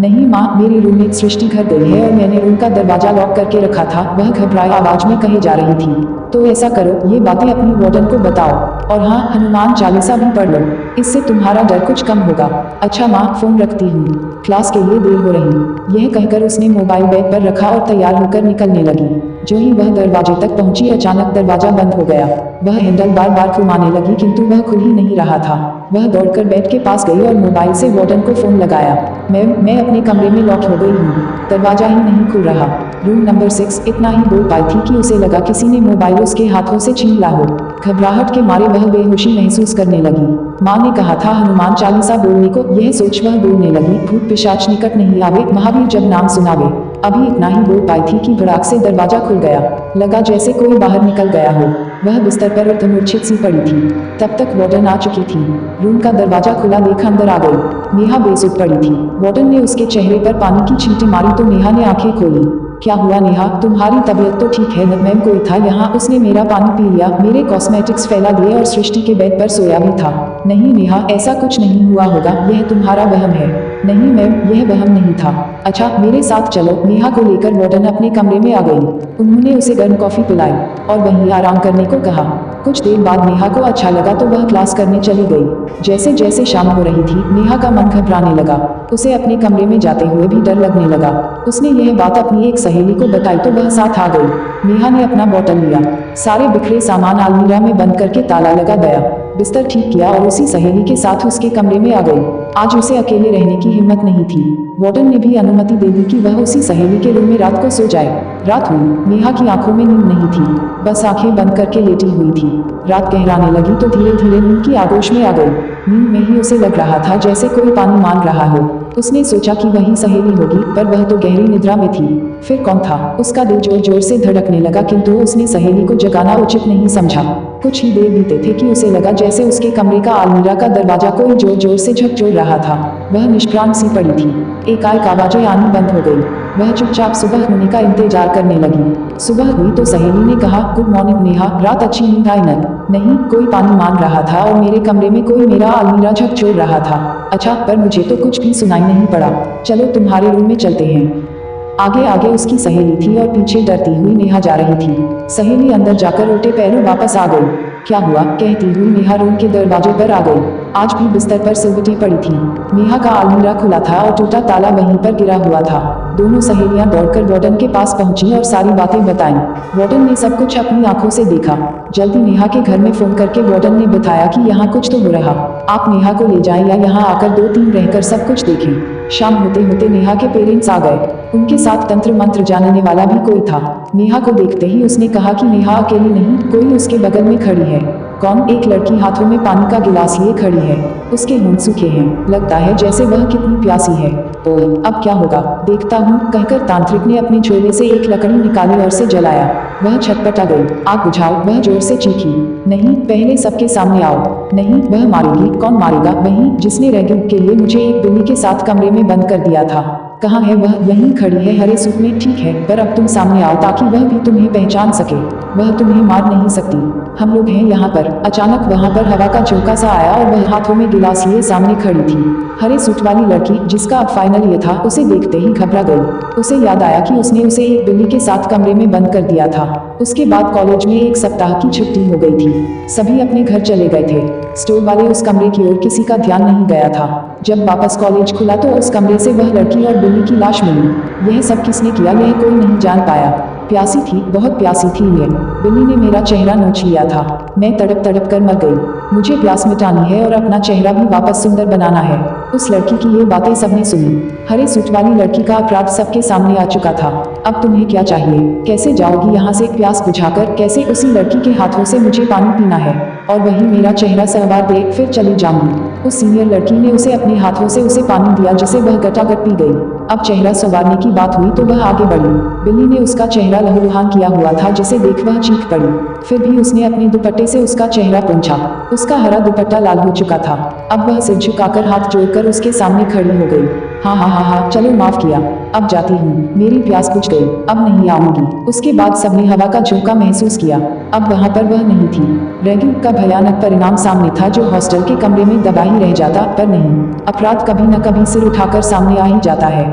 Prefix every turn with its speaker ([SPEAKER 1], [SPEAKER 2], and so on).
[SPEAKER 1] नहीं माँ, मेरी रूममेट सृष्टि घर गई है और मैंने रूम का दरवाजा लॉक करके रखा था, वह घबराई आवाज में कहे जा रही थी। तो ऐसा करो, ये बातें अपनी वार्डन को बताओ और हाँ, हनुमान चालीसा भी पढ़ लो, इससे तुम्हारा डर कुछ कम होगा। अच्छा माँ, फोन रखती हूँ, क्लास के लिए देर हो रही। यह कहकर उसने मोबाइल बेड पर रखा और तैयार होकर निकलने लगी। जो ही वह दरवाजे तक पहुंची, अचानक दरवाजा बंद हो गया। वह हैंडल बार बार घुमाने लगी किंतु वह खुल ही नहीं रहा था। वह दौड़कर बेड के पास गई और मोबाइल से वार्डन को फोन लगाया। मैं अपने कमरे में लॉक हो गई हूँ, दरवाजा ही नहीं खुल रहा। Room number 6। इतना ही बोल पाई थी कि उसे लगा किसी ने मोबाइल उसके हाथों से छीन ला हो। घबराहट के मारे वह बेहोशी महसूस करने लगी। माँ ने कहा था हनुमान चालीसा बोलने को, यह सोच वह बोलने लगी, भूत पिशाच निकट नहीं आवे, महावीर जब नाम सुनावे। अभी इतना ही बोल पाई थी कि भड़ाक से दरवाजा खुल गया। लगा जैसे कोई बाहर निकल गया हो। वह बिस्तर पर अर्धमूर्छित सी पड़ी थी। तब तक वार्डन आ चुकी थी। रूम का दरवाजा खुला देख अंदर आ गई। नेहा बेसुध पड़ी थी। वार्डन ने उसके चेहरे पर पानी की छींटे मारी तो नेहा ने आंखें खोली। क्या हुआ नेहा, तुम्हारी तबीयत तो ठीक है न? मैम कोई था यहाँ, उसने मेरा पानी पी लिया, मेरे कॉस्मेटिक्स फैला दिए और सृष्टि के बेड पर सोया भी था। नहीं नेहा, ऐसा कुछ नहीं हुआ होगा, यह तुम्हारा वहम है। नहीं मैम, यह वहम नहीं था। अच्छा मेरे साथ चलो। नेहा को लेकर वार्डन अपने कमरे में आ गई। उन्होंने उसे गर्म कॉफी पिलाई और वहीं आराम करने को कहा। कुछ देर बाद नेहा को अच्छा लगा तो वह क्लास करने चली गई। जैसे जैसे शाम हो रही थी, नेहा का मन घबराने लगा। उसे अपने कमरे में जाते हुए भी डर लगने लगा। उसने यह बात अपनी एक सहेली को बताई तो वह साथ आ गई। नेहा ने अपना बोतल लिया, सारे बिखरे सामान अलमीरा में बंद करके ताला लगा गया, बिस्तर ठीक किया और उसी सहेली के साथ उसके कमरे में आ गई। आज उसे अकेले रहने की हिम्मत नहीं थी। वार्डन ने भी अनुमति दे दी कि वह उसी सहेली के रूम में रात को सो जाए। रात हुई, नेहा की आंखों में नींद नहीं थी, बस आंखें बंद करके लेटी हुई थी। रात गहराने लगी तो धीरे धीरे नींद की आगोश में आ गई। नींद में ही उसे लग रहा था जैसे कोई पानी मांग रहा हो। उसने सोचा कि वही सहेली होगी, पर वह तो गहरी निद्रा में थी। फिर कौन था? उसका दिल जोर जोर से धड़कने लगा किंतु उसने सहेली को जगाना उचित नहीं समझा। कुछ ही देर बीते थे कि उसे लगा जैसे उसके कमरे का अलमीरा का दरवाजा कोई जोर जोर से झकझोर रहा था। वह निष्प्राण सी पड़ी थी। एकाएक आवाजें आनी बंद हो गई। वह चुपचाप सुबह होने का इंतजार करने लगी। सुबह हुई तो सहेली ने कहा, गुड मॉर्निंग नेहा, रात अच्छी नींद आई न? नहीं, कोई पानी मांग रहा था और मेरे कमरे में कोई मेरा अलमीरा झकझोर रहा था। अच्छा, पर मुझे तो कुछ भी सुनाई नहीं पड़ा। चलो तुम्हारे रूम में चलते हैं। आगे आगे उसकी सहेली थी और पीछे डरती हुई नेहा जा रही थी। सहेली अंदर जाकर उल्टे पैरों वापस आ गई। क्या हुआ? कहती हुई नेहा रूम के दरवाजे पर आ गई। आज भी बिस्तर पर सिलवटें पड़ी थी। नेहा का अलमीरा खुला था और टूटा ताला वहीं पर गिरा हुआ था। दोनों सहेलियां दौड़कर वार्डन के पास पहुंची और सारी बातें बताईं। वार्डन ने सब कुछ अपनी आंखों से देखा। जल्दी नेहा के घर में फोन करके वार्डन ने बताया कि यहाँ कुछ तो हो रहा, आप नेहा को ले जाएं या यहाँ आकर 2-3 रहकर सब कुछ देखें। शाम होते होते नेहा के पेरेंट्स आ गए। उनके साथ तंत्र मंत्र जानने वाला भी कोई था। नेहा को देखते ही उसने कहा कि नेहा अकेली नहीं, कोई उसके बगल में खड़ी है। कौन? एक लड़की हाथों में पानी का गिलास लिए खड़ी है। उसके होंठ सूखे हैं, लगता है जैसे वह कितनी प्यासी है। ओह, अब क्या होगा, देखता हूँ, कहकर तांत्रिक ने अपने झोले से एक लकड़ी निकाली और से जलाया। वह छटपटा गई। आग बुझाओ, वह जोर से चीखी। नहीं, पहले सबके सामने आओ। नहीं, वह मारेगी। कौन मारेगा? वही जिसने रैगिंग के लिए मुझे एक बिल्ली के साथ कमरे में बंद कर दिया था। कहाँ है वह? यहीं खड़ी है हरे सूट में। ठीक है, पर अब तुम सामने आओ ताकि वह भी तुम्हें पहचान सके। वह तुम्हें मार नहीं सकती, हम लोग हैं यहाँ पर। अचानक वहाँ पर हवा का झोंका सा आया और वह हाथों में गिलास लिए सामने खड़ी थी। हरे सूट वाली लड़की, जिसका अब फाइनल ये था, उसे देखते ही घबरा गई। उसे याद आया कि उसने उसे एक बिल्ली के साथ कमरे में बंद कर दिया था। उसके बाद कॉलेज में 1 सप्ताह की छुट्टी हो गई थी। सभी अपने घर चले गए थे। स्टोर वाले उस कमरे की ओर किसी का ध्यान नहीं गया था। जब वापस कॉलेज खुला तो उस कमरे से वह लड़की और बिल्ली की लाश मिली। यह सब किसने किया यह कोई नहीं जान पाया। प्यासी थी, बहुत प्यासी थी ये। बिल्ली ने मेरा चेहरा नोच लिया था। मैं तड़प तड़प कर मर गई। मुझे प्यास मिटानी है और अपना चेहरा भी वापस सुंदर बनाना है। उस लड़की की ये बातें सबने सुनी। हरे सूट वाली लड़की का अपराध सबके सामने आ चुका था। अब तुम्हें क्या चाहिए? कैसे जाओगी यहाँ से प्यास बुझाकर? कैसे उसी लड़की के हाथों से मुझे पानी पीना है और वही मेरा चेहरा संवार दे, फिर चली जाऊंगी। उस सीनियर लड़की ने उसे अपने हाथों से उसे पानी दिया जिसे वह गटागट पी गई। अब चेहरा संवारने की बात हुई तो वह आगे बढ़ी। बिल्ली ने उसका चेहरा लहूलुहान किया हुआ था जिसे देख वह चीख पड़ी। फिर भी उसने अपने दुपट्टे से उसका चेहरा पोंछा। उसका हरा दुपट्टा लाल हो चुका था। अब वह सिर झुकाकर हाथ जोड़कर उसके सामने खड़ी हो गई। हाँ हाँ हाँ हाँ, चलो माफ किया, अब जाती हूँ, मेरी प्यास बुझ गई, अब नहीं आऊंगी। उसके बाद सबने हवा का झोंका महसूस किया। अब वहाँ पर वह नहीं थी। रैगिंग का भयानक परिणाम सामने था, जो हॉस्टल के कमरे में दबा ही रह जाता, पर नहीं, अपराध कभी न कभी सिर उठाकर सामने आ ही जाता है।